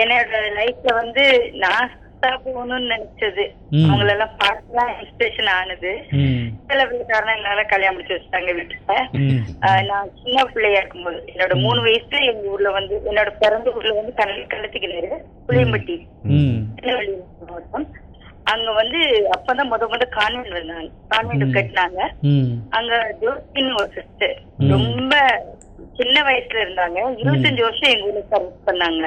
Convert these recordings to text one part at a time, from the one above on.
என்னோட லைஃப்ல வந்து நான் போகணும்னு நினைச்சது அவங்களெல்லாம் பார்த்துதான் இன்ஸ்பிரேஷன் ஆனது. சில காரணங்களால கல்யாணம் முடிச்சு வச்சுட்டாங்க வீட்டுல. நான் சின்ன பிள்ளையா இருக்கும்போது என்னோட 3 வயசுல எங்க ஊர்ல வந்து என்னோட பிறந்த ஊர்ல வந்து கள்ளத்துக்கிணறு புளியம்பட்டி திருநெல்வேலி மாவட்டம். அங்க வந்து அப்பதான் முத கான்வென்ட் வந்தாங்க, கான்வென்ட் கட்டினாங்க. அங்க ஜோசின்னு ஒரு சிஸ்டர் ரொம்ப சின்ன வயசுல இருந்தாங்க. 25 வருஷம் எங்க ஊர்ல சர்வீஸ் பண்ணாங்க.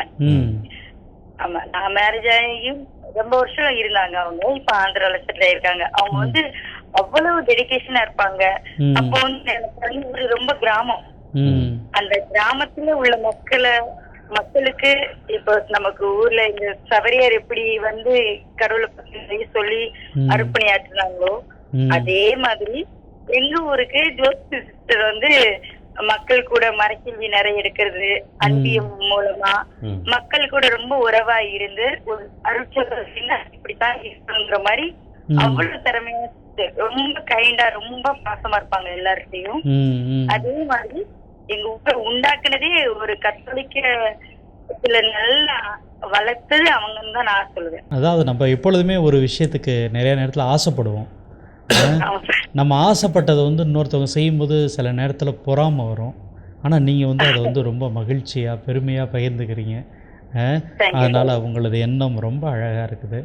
ஆமா, நான் மேரேஜ் ஆகியும் ரொம்ப வருஷம் இருந்தாங்க. அவங்க இப்ப ஆந்திரால செட்டில் ஆயிருக்காங்க. அவங்க வந்து அவ்வளவு டெடிகேஷனா இருப்பாங்க. அப்போ வந்து எனக்கு ரொம்ப கிராமம். அந்த கிராமத்துல உள்ள மக்களுக்கு இப்ப நமக்கு ஊர்ல இந்த சபரியார் எப்படி வந்து கடவுளை பத்தி சொல்லி அர்ப்பணியாற்றுனாங்களோ அதே மாதிரி எங்க ஊருக்கு ஜோசி சிஸ்டர் வந்து மக்கள் கூட மரக்கல்வி நிறைய எடுக்கிறது, அன்பியம் மூலமா மக்கள் கூட ரொம்ப உறவா இருந்து ஒரு அருட்சகா இப்படித்தான் இருக்கணுங்கிற மாதிரி அவ்வளவு திறமையா, ரொம்ப கைண்டா, ரொம்ப பாசமா இருப்பாங்க எல்லார்கிட்டையும். அதே மாதிரி எங்க ஊரை உண்டாக்குனதே ஒரு கத்தோலிக்க நல்லா வளர்த்தது அவங்கன்னு தான் நான் சொல்லுவேன். அதாவது நம்ம எப்பொழுதுமே ஒரு விஷயத்துக்கு நிறைய நேரத்தில் ஆசைப்படுவோம். நம்ம ஆசைப்பட்டதை வந்து இன்னொருத்தவங்க செய்யும்போது சில நேரத்தில் பொறாமை வரும். ஆனால் நீங்கள் வந்து அதை வந்து ரொம்ப மகிழ்ச்சியாக பெருமையாக பகிர்ந்துக்கிறீங்க. அதனால் உங்களது எண்ணம் ரொம்ப அழகாக இருக்குது.